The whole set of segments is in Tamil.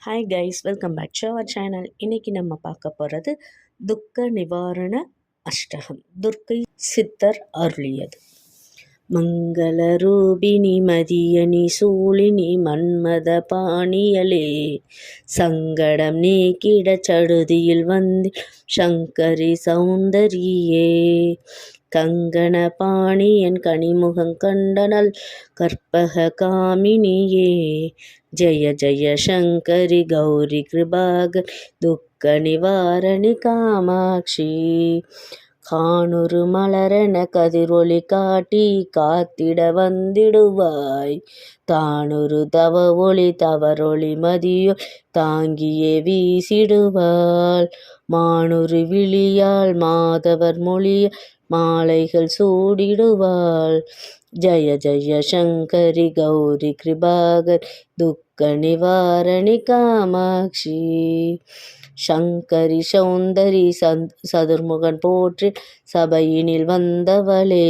Hi guys, welcome back to our channel. இன்றைக்கி நம்ம பார்க்க போகிறது துக்க நிவாரண அஷ்டகம். துர்க்கை சித்தர் அருளியது. மங்கள ரூபிணி மதியணி சூழினி மன்மத பாணியலே, சங்கடம் நீக்கிட சடுதியில் வந்து சங்கரி சௌந்தரியே, கங்கண பாணியன் கனிமுகம் கண்டனல் கற்பக காமினியே, ஜய ஜய சங்கரி கௌரி கிருபாகர் துக்க நிவாரணி காமாட்சி, காணுரு மலரென கதிரொளி காட்டி காத்திட வந்திடுவாய், தானுரு தவ ஒளி தவறொளி மதியோ தாங்கியே வீசிடுவாள், மானுரு விழியால் மாதவர் மொழிய மாலைகள் சூடிடுவாள், ஜய ஜய சங்கரி கௌரி கிருபாகர் துக்க நிவாரணி காமாட்சி, சங்கரி சௌந்தரி சதுர்முகன் போற்றி சபையினில் வந்தவளே,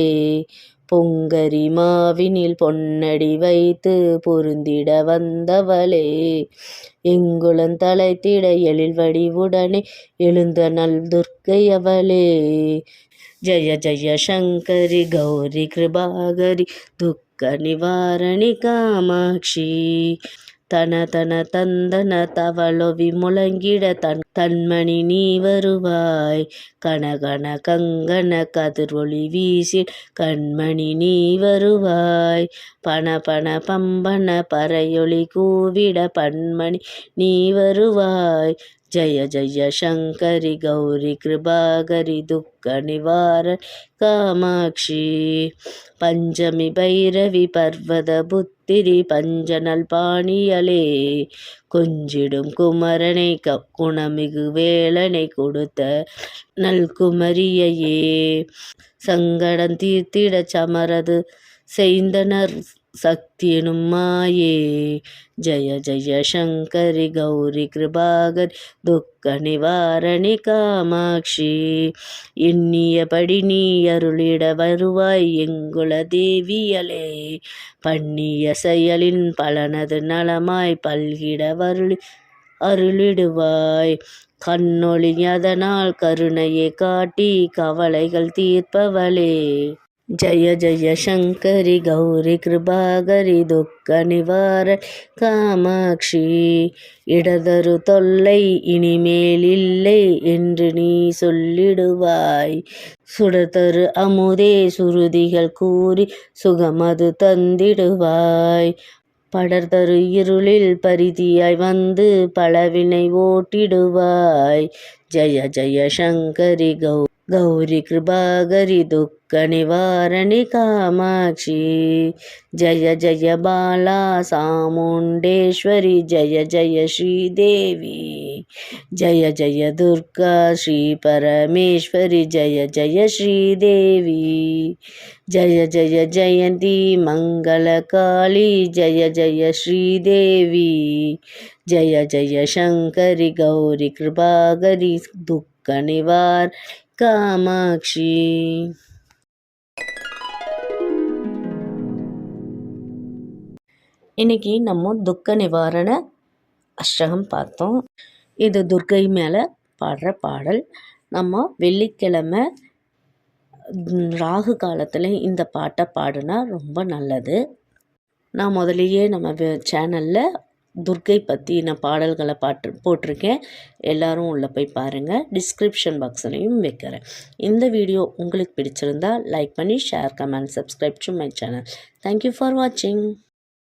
பொங்கரி மாவினில் பொன்னடி வைத்து பொருந்திட வந்தவளே, எங்குளன் தலைத்திட எழில் வடிவுடனே எழுந்த நல் துர்க்கையவளே, ஜய ஜய சங்கரி கௌரி கிருபாகரி துக்க நிவாரணி காமாட்சி, தன தன தந்தன தவளொவி முழங்கிட தன்மணி நீ வருவாய், கனகன கங்கன கதிரொளி வீசி கண்மணி நீ வருவாய், பன பன பம்பன பறையொளி கூவிட பன்மணி நீ வருவாய், ஜய ஜய சங்கரி கௌரி கிருபாகரி துக்க நிவாரணி காமாட்சி, பஞ்சமி பைரவி பர்வத புத்திரி பஞ்சனல் பாணியலே, கொஞ்சிடும் குமரனை குணமிகு வேலனை கொடுத்த நல்குமரியையே, சங்கடம் தீர்த்திட சமரது செய்தனர் சக்தியெனும் மாயே, ஜய ஜய சங்கரி கௌரி கிருபாகரி துக்க நிவாரணி காமாட்சி, எண்ணியபடி நீ அருளிட வருவாய் எங்குல தேவியலே, பண்ணிய செயலின் பலனது நலமாய் பல்கிட அருளிடுவாய், கண்ணொளி அதனால் கருணையை காட்டி கவலைகள் தீர்ப்பவளே, ஜய ஜய சங்கரி கௌரி கிருபாகரி துக்க நிவாரணி காமாட்சி, இடதரு தொல்லை இனிமேல் இல்லை என்று நீ சொல்லிடுவாய், சுடதரு அமுதே சுருதிகள் கூறி சுகமது தந்திடுவாய், படர்தரு இருளில் பரிதியாய் வந்து பலவினை ஓட்டிடுவாய், ஜய ஜய சங்கரி கௌரி கிருபாகரி துக்க நிவாரணி காமாட்சி, ஜய ஜய பாலா சாமுண்டேஸ்வரி ஜய ஜய ஸ்ரீதேவி, ஜய ஜய துர்கா ஸ்ரீ பரமேஸ்வரி ஜய ஜய ஸ்ரீதேவி, ஜய ஜய ஜெயந்தி மங்கள காளி ஜய ஜய ஸ்ரீதேவி, ஜய ஜய சங்கரி கௌரி கிருபாகரி துக்க நிவாரணி காமாட்சி. இன்னைக்கு நம்ம துக்க நிவாரண அஷ்டகம் பார்த்தோம். இது துர்க்கை மேலே பாடுற பாடல். நம்ம வெள்ளிக்கிழமை ராகு காலத்தில் இந்த பாட்டை பாடினா ரொம்ப நல்லது. நான் முதலையே நம்ம சேனலில் துர்க்கை பற்றின பாடல்களை போட்டிருக்கேன். எல்லோரும் உள்ளே போய் பாருங்கள். டிஸ்கிரிப்ஷன் பாக்ஸ்லையும் வைக்கிறேன். இந்த வீடியோ உங்களுக்கு பிடிச்சிருந்தால் லைக் பண்ணி share, comment, subscribe to my channel. Thank you for வாட்சிங்.